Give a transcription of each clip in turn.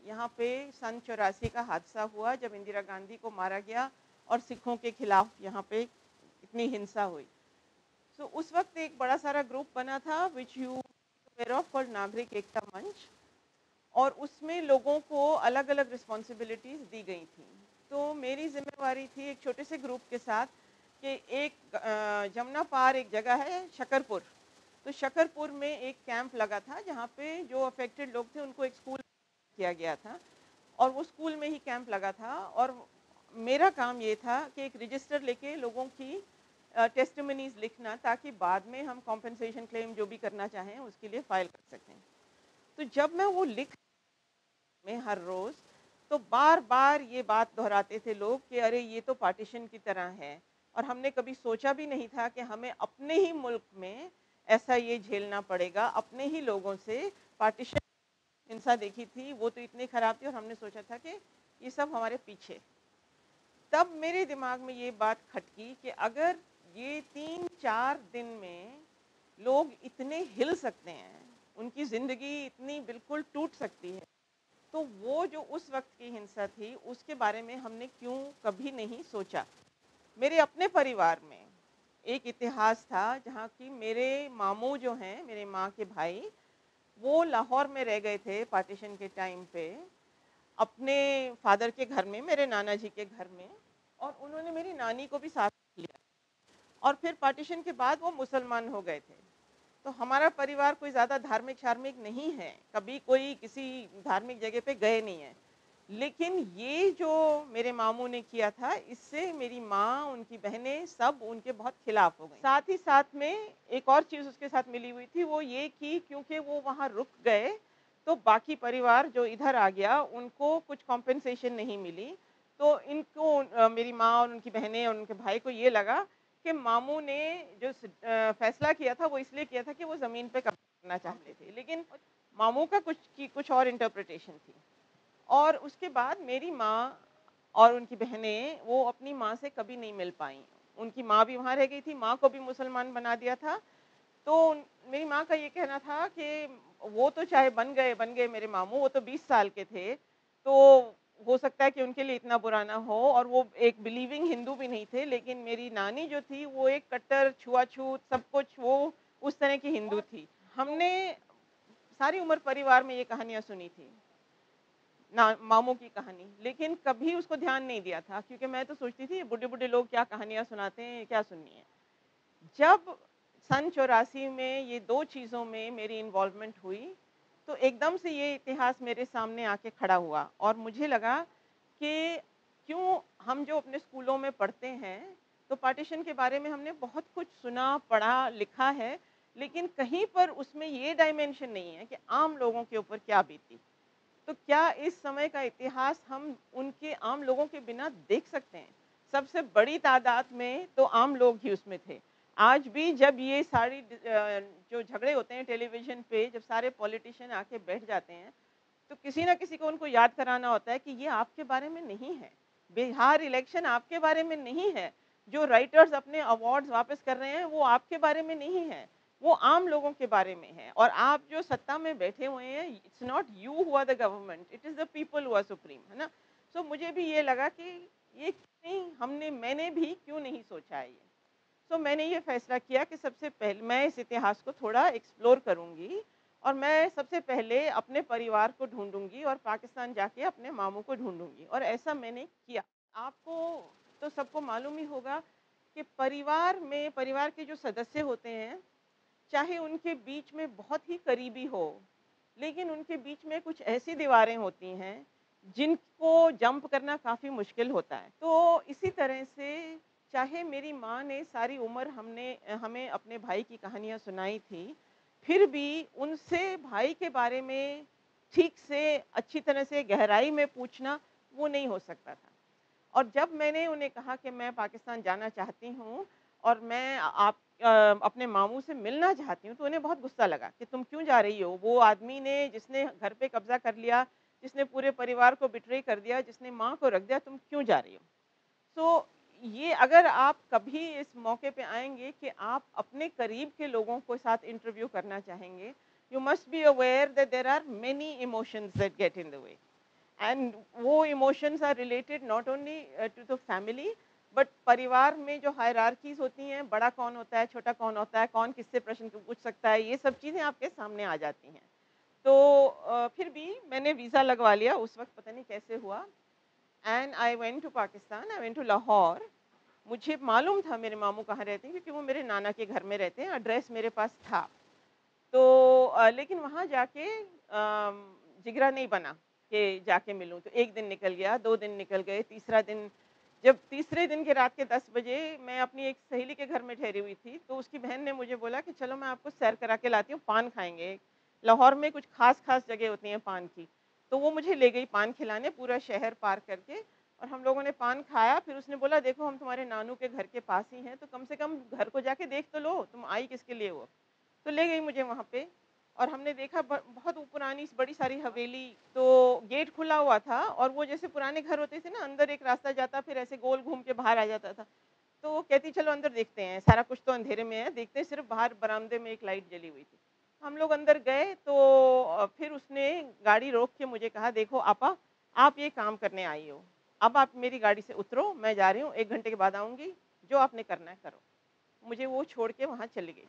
यहाँ पे सन 84 का हादसा हुआ जब इंदिरा गांधी को मारा गया और सिखों के खिलाफ यहाँ पे इतनी हिंसा हुई। तो उस वक्त एक बड़ा सारा ग्रुप बना था which you aware of, called नागरिक एकता मंच, और उसमें लोगों को अलग अलग रिस्पॉन्सिबिलिटीज़ दी गई थी। तो मेरी जिम्मेवारी थी एक छोटे से ग्रुप के साथ कि एक जमुना पार एक जगह है शकरपुर, तो शकरपुर में एक कैंप लगा था जहाँ पे जो अफेक्टेड लोग थे उनको एक स्कूल किया गया था और वो स्कूल में ही कैंप लगा था। और मेरा काम ये था कि एक रजिस्टर लेके लोगों की टेस्टिमनीज लिखना, ताकि बाद में हम कॉम्पनसेशन क्लेम जो भी करना चाहें उसके लिए फाइल कर सकें। तो जब मैं वो लिख में हर रोज़, तो बार बार ये बात दोहराते थे लोग कि अरे ये तो पार्टीशन की तरह है, और हमने कभी सोचा भी नहीं था कि हमें अपने ही मुल्क में ऐसा ये झेलना पड़ेगा। अपने ही लोगों से पार्टीशन हिंसा देखी थी, वो तो इतनी खराब थी, और हमने सोचा था कि ये सब हमारे पीछे। तब मेरे दिमाग में ये बात खटकी कि अगर ये 3-4 दिन में लोग इतने हिल सकते हैं, उनकी ज़िंदगी इतनी बिल्कुल टूट सकती है, तो वो जो उस वक्त की हिंसा थी उसके बारे में हमने क्यों कभी नहीं सोचा। मेरे अपने परिवार में एक इतिहास था जहाँ की मेरे मामू जो हैं, मेरे माँ के भाई, वो लाहौर में रह गए थे पार्टीशन के टाइम पे अपने फादर के घर में, मेरे नाना जी के घर में, और उन्होंने मेरी नानी को भी साथ लिया। और फिर पार्टीशन के बाद वो मुसलमान हो गए थे। तो हमारा परिवार कोई ज़्यादा धार्मिक शार्मिक नहीं है, कभी कोई किसी धार्मिक जगह पे गए नहीं है। लेकिन ये जो मेरे मामू ने किया था, इससे मेरी माँ, उनकी बहनें सब उनके बहुत खिलाफ हो गई। साथ ही साथ में एक और चीज़ उसके साथ मिली हुई थी, वो ये कि क्योंकि वो वहाँ रुक गए तो बाकी परिवार जो इधर आ गया उनको कुछ कॉम्पेंसेशन नहीं मिली। तो इनको मेरी माँ और उनकी बहनें और उनके भाई को ये लगा कि मामू ने जो फैसला किया था वो इसलिए किया था कि वो ज़मीन पे कब्जा करना चाहते थे, लेकिन मामू का कुछ और इंटरप्रिटेशन थी। और उसके बाद मेरी माँ और उनकी बहनें वो अपनी माँ से कभी नहीं मिल पाईं। उनकी माँ भी वहाँ रह गई थी, माँ को भी मुसलमान बना दिया था। तो मेरी माँ का ये कहना था कि वो तो चाहे बन गए मेरे मामू, वो तो 20 साल के थे, तो हो सकता है कि उनके लिए इतना बुरा ना हो। और वो एक बिलीविंग हिंदू भी नहीं थे, लेकिन मेरी नानी जो थी वो एक कट्टर छुआछूत सब कुछ, वो उस तरह की हिंदू थी। हमने सारी उम्र परिवार में ये कहानियाँ सुनी थी ना, मामू की कहानी, लेकिन कभी उसको ध्यान नहीं दिया था, क्योंकि मैं तो सोचती थी बूढ़े बूढ़े लोग क्या कहानियाँ सुनाते हैं, क्या सुननी है। जब सन 84 में ये दो चीज़ों में मेरी इन्वॉल्वमेंट हुई, तो एकदम से ये इतिहास मेरे सामने आके खड़ा हुआ, और मुझे लगा कि क्यों हम जो अपने स्कूलों में पढ़ते हैं, तो पार्टीशन के बारे में हमने बहुत कुछ सुना, पढ़ा, लिखा है, लेकिन कहीं पर उसमें ये डायमेंशन नहीं है कि आम लोगों के ऊपर क्या बीती। तो क्या इस समय का इतिहास हम उनके आम लोगों के बिना देख सकते हैं? सबसे बड़ी तादाद में तो आम लोग ही उसमें थे। आज भी जब ये सारी जो झगड़े होते हैं टेलीविज़न पे, जब सारे पॉलिटिशियन आके बैठ जाते हैं, तो किसी न किसी को उनको याद कराना होता है कि ये आपके बारे में नहीं है। बिहार इलेक्शन आपके बारे में नहीं है। जो राइटर्स अपने अवार्ड्स वापस कर रहे हैं, वो आपके बारे में नहीं है। वो आम लोगों के बारे में है, और आप जो सत्ता में बैठे हुए हैं, it's not you who are the government, it is the people who are supreme, है ना? सो मुझे भी ये लगा कि ये मैंने भी क्यों नहीं सोचा है ये। सो मैंने ये फैसला किया कि सबसे पहले मैं इस इतिहास को थोड़ा एक्सप्लोर करूँगी, और मैं सबसे पहले अपने परिवार को ढूँढूँगी और पाकिस्तान जाके अपने मामू को ढूँढूँगी, और ऐसा मैंने किया। आपको तो सबको मालूम ही होगा कि परिवार के जो सदस्य होते हैं, चाहे उनके बीच में बहुत ही करीबी हो, लेकिन उनके बीच में कुछ ऐसी दीवारें होती हैं जिनको जंप करना काफ़ी मुश्किल होता है। तो इसी तरह से चाहे मेरी माँ ने सारी उम्र हमें अपने भाई की कहानियाँ सुनाई थी, फिर भी उनसे भाई के बारे में ठीक से, अच्छी तरह से, गहराई में पूछना वो नहीं हो सकता था। और जब मैंने उन्हें कहा कि मैं पाकिस्तान जाना चाहती हूँ और मैं अपने मामू से मिलना चाहती हूँ, तो उन्हें बहुत गुस्सा लगा कि तुम क्यों जा रही हो? वो आदमी ने जिसने घर पे कब्जा कर लिया, जिसने पूरे परिवार को बिट्रे कर दिया, जिसने माँ को रख दिया, तुम क्यों जा रही हो? तो ये अगर आप कभी इस मौके पे आएँगे कि आप अपने करीब के लोगों को साथ इंटरव्यू करना चाहेंगे, you must be aware that there are many emotions that get in the way. And वो emotions are related not only to the family, but परिवार में जो हायरार्कीज होती हैं, बड़ा कौन होता है, छोटा कौन होता है, कौन किससे प्रश्न पूछ सकता है, ये सब चीज़ें आपके सामने आ जाती हैं। तो फिर भी मैंने वीज़ा लगवा लिया, उस वक्त पता नहीं कैसे हुआ, and I went to Pakistan, I went to Lahore. मुझे मालूम था मेरे मामू कहाँ रहते हैं, क्योंकि वो मेरे नाना के घर में रहते हैं, एड्रेस मेरे पास था। तो लेकिन वहाँ जाके जिगरा नहीं बना कि जाके मिलूँ। तो 1 दिन निकल गया, 2 दिन निकल गए, तीसरा दिन, जब तीसरे दिन के रात के 10 बजे मैं अपनी एक सहेली के घर में ठहरी हुई थी, तो उसकी बहन ने मुझे बोला कि चलो मैं आपको सैर करा के लाती हूँ, पान खाएँगे। लाहौर में कुछ ख़ास-ख़ास जगह होती हैं पान की। तो वो मुझे ले गई पान खिलाने, पूरा शहर पार करके, और हम लोगों ने पान खाया। फिर उसने बोला, देखो हम तुम्हारे नानू के घर के पास ही हैं, तो कम से कम घर को जाके देख तो लो, तुम आई किसके लिए हो? तो ले गई मुझे वहाँ पे, और हमने देखा बहुत वो पुरानी बड़ी सारी हवेली। तो गेट खुला हुआ था, और वो जैसे पुराने घर होते थे ना, अंदर एक रास्ता जाता, फिर ऐसे गोल घूम के बाहर आ जाता था। तो वो कहती चलो अंदर देखते हैं, सारा कुछ तो अंधेरे में है, देखते हैं। सिर्फ बाहर बरामदे में एक लाइट जली हुई थी। हम लोग अंदर गए, तो फिर उसने गाड़ी रोक के मुझे कहा, देखो आपा, आप ये काम करने आई हो, अब आप मेरी गाड़ी से उतरो, मैं जा रही हूँ, 1 घंटे के बाद आऊँगी, जो आपने करना है करो। मुझे वो छोड़ के वहाँ चली गई।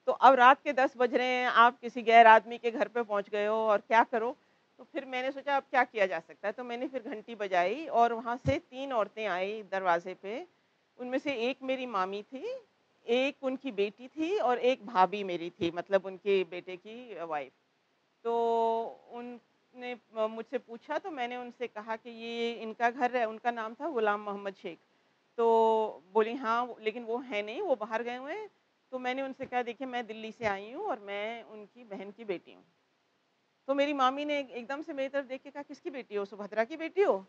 तो अब रात के 10 बज रहे हैं, आप किसी गैर आदमी के घर पे पहुँच गए हो, और क्या करो? तो फिर मैंने सोचा अब क्या किया जा सकता है, तो मैंने फिर घंटी बजाई, और वहाँ से 3 औरतें आई दरवाज़े पे। उनमें से एक मेरी मामी थी, एक उनकी बेटी थी, और एक भाभी मेरी थी, मतलब उनके बेटे की वाइफ़। तो उनने मुझसे पूछा, तो मैंने उनसे कहा कि ये इनका घर है, उनका नाम था गुलाम मोहम्मद शेख। तो बोली हाँ, लेकिन वो है नहीं, वो बाहर गए हुए हैं। तो मैंने उनसे कहा, देखिए मैं दिल्ली से आई हूँ, और मैं उनकी बहन की बेटी हूँ। तो मेरी मामी ने एकदम से मेरी तरफ देख के कहा, किसकी बेटी हो? सुभद्रा की बेटी हो?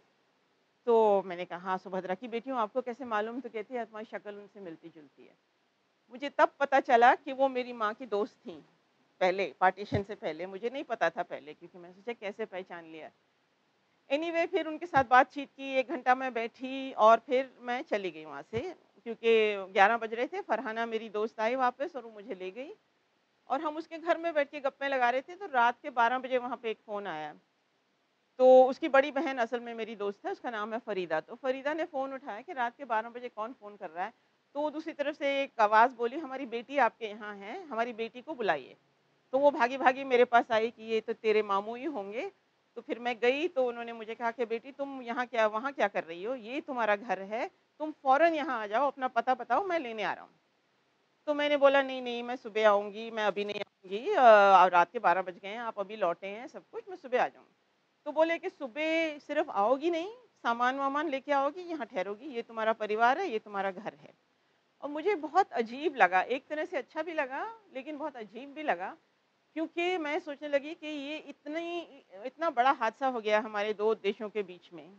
तो मैंने कहा, हाँ सुभद्रा की बेटी हूँ, आपको कैसे मालूम? तो कहती है, तुम्हारी शक्ल उनसे मिलती जुलती है। मुझे तब पता चला कि वो मेरी माँ की दोस्त थी, पहले पार्टीशन से पहले। मुझे नहीं पता था पहले, क्योंकि मैं सोचा कैसे पहचान लिया। एनीवे, फिर उनके साथ बातचीत की, 1 घंटा मैं बैठी, और फिर मैं चली गई वहाँ से, क्योंकि 11 बज रहे थे। फरहाना मेरी दोस्त आई वापस, और वो मुझे ले गई, और हम उसके घर में बैठ के गप्पे लगा रहे थे। तो रात के 12 बजे वहाँ पे एक फ़ोन आया। तो उसकी बड़ी बहन असल में मेरी दोस्त है, उसका नाम है फ़रीदा। तो फ़रीदा ने फ़ोन उठाया कि रात के 12 बजे कौन फ़ोन कर रहा है? तो वो दूसरी तरफ से एक आवाज़ बोली, हमारी बेटी आपके यहाँ है, हमारी बेटी को बुलाइए। तो वो भागी-भागी मेरे पास आई कि ये तो तेरे मामू ही होंगे। तो फिर मैं गई, तो उन्होंने मुझे कहा कि बेटी तुम यहाँ क्या, वहाँ क्या कर रही हो? ये तुम्हारा घर है, तुम फ़ौरन यहाँ आ जाओ, अपना पता बताओ, मैं लेने आ रहा हूँ। तो मैंने बोला, नहीं, नहीं, मैं सुबह आऊँगी, मैं अभी नहीं आऊँगी, रात के 12 बज गए हैं, आप अभी लौटे हैं सब कुछ, मैं सुबह आ जाऊँगी। तो बोले कि सुबह सिर्फ़ आओगी नहीं, सामान-वामान लेके आओगी, यहाँ ठहरोगी, ये तुम्हारा परिवार है, ये तुम्हारा घर है। और मुझे बहुत अजीब लगा, एक तरह से अच्छा भी लगा, लेकिन बहुत अजीब भी लगा, क्योंकि मैं सोचने लगी कि ये इतना बड़ा हादसा हो गया हमारे 2 देशों के बीच में।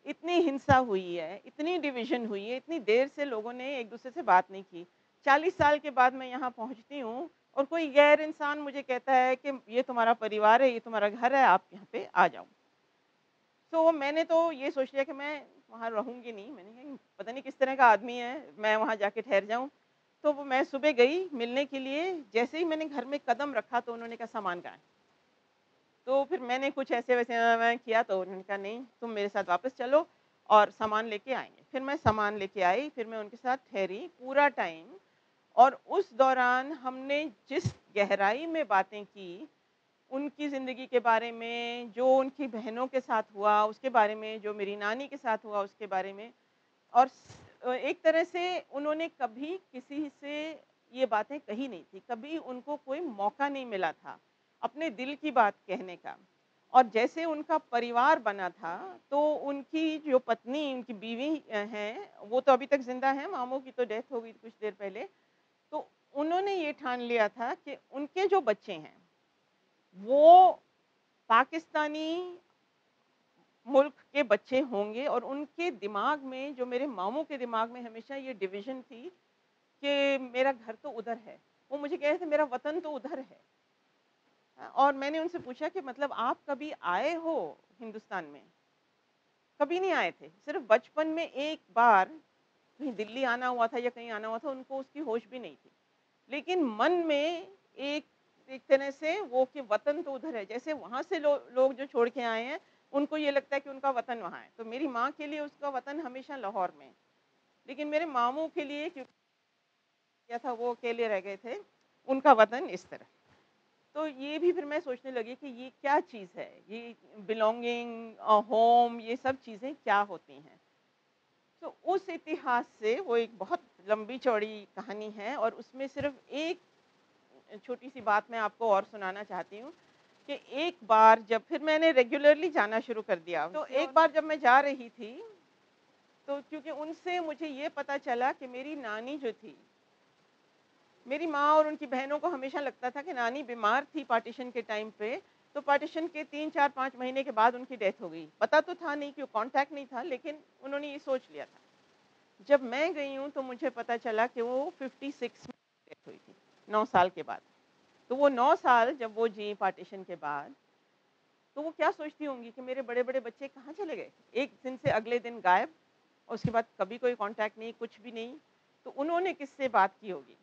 इतनी हिंसा हुई है, इतनी डिवीज़न हुई है, इतनी देर से लोगों ने एक-दूसरे से बात नहीं की। 40 साल के बाद मैं यहाँ पहुँचती हूँ, और कोई गैर इंसान मुझे कहता है कि ये तुम्हारा परिवार है, ये तुम्हारा घर है, आप यहाँ पे आ जाओ। तो मैंने तो ये सोच लिया कि मैं वहाँ रहूँगी नहीं। मैंने कहा पता नहीं किस तरह का आदमी है, मैं वहाँ जाके ठहर जाऊँ। तो वो मैं सुबह गई मिलने के लिए, जैसे ही मैंने घर में कदम रखा, तो उन्होंने कहा, सामान कहाँ है? तो फिर मैंने कुछ ऐसे-वैसे मैं किया, तो उन्होंने कहा, नहीं तुम मेरे साथ वापस चलो, और सामान लेके आएँगे। फिर मैं सामान लेके आई, फिर मैं उनके साथ ठहरी पूरा टाइम, और उस दौरान हमने जिस गहराई में बातें की, उनकी ज़िंदगी के बारे में, जो उनकी बहनों के साथ हुआ उसके बारे में, जो मेरी नानी के साथ हुआ उसके बारे में, और एक तरह से उन्होंने कभी किसी से ये बातें कही नहीं थी, कभी उनको कोई मौका नहीं मिला था अपने दिल की बात कहने का। और जैसे उनका परिवार बना था, तो उनकी जो पत्नी, उनकी बीवी हैं, वो तो अभी तक ज़िंदा हैं, मामू की तो डेथ हो गई कुछ देर पहले। तो उन्होंने ये ठान लिया था कि उनके जो बच्चे हैं, वो पाकिस्तानी मुल्क के बच्चे होंगे, और उनके दिमाग में, जो मेरे मामू के दिमाग में हमेशा ये डिवीज़न थी कि मेरा घर तो उधर है। वो मुझे कह रहे थे, मेरा वतन तो उधर है। और मैंने उनसे पूछा कि मतलब आप कभी आए हो हिंदुस्तान में? कभी नहीं आए थे। सिर्फ़ बचपन में एक बार कहीं दिल्ली आना हुआ था या कहीं आना हुआ था, उनको उसकी होश भी नहीं थी। लेकिन मन में एक एक तरह से वो कि वतन तो उधर है, जैसे वहाँ से लोग जो छोड़ के आए हैं, उनको ये लगता है कि उनका वतन वहाँ है। तो मेरी माँ के लिए उसका वतन हमेशा लाहौर में, लेकिन मेरे मामू के लिए क्योंकि क्या था, वो अकेले रह गए थे, उनका वतन इस तरह। तो ये भी फिर मैं सोचने लगी कि ये क्या चीज़ है, ये बिलोंगिंग, होम, ये सब चीज़ें क्या होती हैं। तो उस इतिहास से वो एक बहुत लंबी चौड़ी कहानी है, और उसमें सिर्फ एक छोटी सी बात मैं आपको और सुनाना चाहती हूँ कि एक बार जब फिर मैंने रेगुलरली जाना शुरू कर दिया, तो एक बार जब मैं जा रही थी, तो क्योंकि उनसे मुझे ये पता चला कि मेरी नानी जो थी, मेरी माँ और उनकी बहनों को हमेशा लगता था कि नानी बीमार थी पार्टीशन के टाइम पे, तो पार्टीशन के 3-4-5 महीने के बाद उनकी डेथ हो गई। पता तो था नहीं, क्यों कांटेक्ट नहीं था, लेकिन उन्होंने ये सोच लिया था। जब मैं गई हूँ तो मुझे पता चला कि वो 56 में डेथ हुई थी, 9 साल के बाद। तो वो 9 साल जब वो जी पार्टीशन के बाद, तो वो क्या सोचती होंगी कि मेरे बड़े-बड़े बच्चे कहाँ चले गए? एक दिन से अगले दिन गायब, और उसके बाद कभी कोई कांटेक्ट नहीं, कुछ भी नहीं। तो उन्होंने किससे बात की होगी?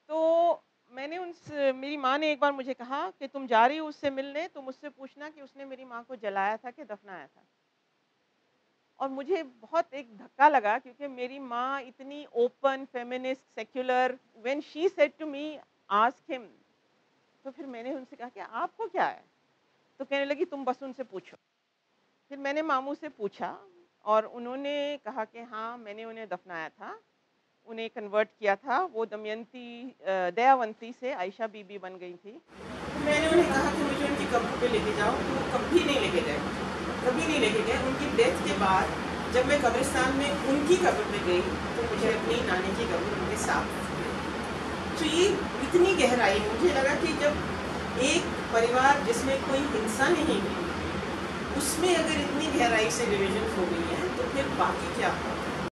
तो मैंने उनसे, मेरी माँ ने एक बार मुझे कहा कि तुम जा रही हो उससे मिलने, तो मुझसे पूछना कि उसने मेरी माँ को जलाया था कि दफनाया था। और मुझे बहुत एक धक्का लगा, क्योंकि मेरी माँ इतनी open, feminist, secular, when she said to me ask him, तो फिर मैंने उनसे कहा कि आपको क्या है? तो कहने लगी तुम बस उनसे पूछो। फिर मैंने मामू से पूछा, और उन्होंने कहा कि हाँ, मैंने उन्हें दफनाया था, उन्हें कन्वर्ट किया था। वो दमयंती, दयावंती से आयशा बीबी बन गई थी। तो मैंने उन्हें कहा कि मुझे उनकी कब्र पे लेके जाओ, तो वो कभी नहीं लेके गए, कभी नहीं लेके गए। उनकी डेथ के बाद जब मैं कब्रिस्तान में उनकी कब्र पे गई, तो मुझे अपनी नानी की कब्र उनके साथ मिली। तो ये इतनी गहराई, मुझे लगा कि जब एक परिवार जिसमें कोई हिंसा नहीं हुई, उसमें अगर इतनी गहराई से डिविजन हो गई है, तो फिर बाकी क्या होगा।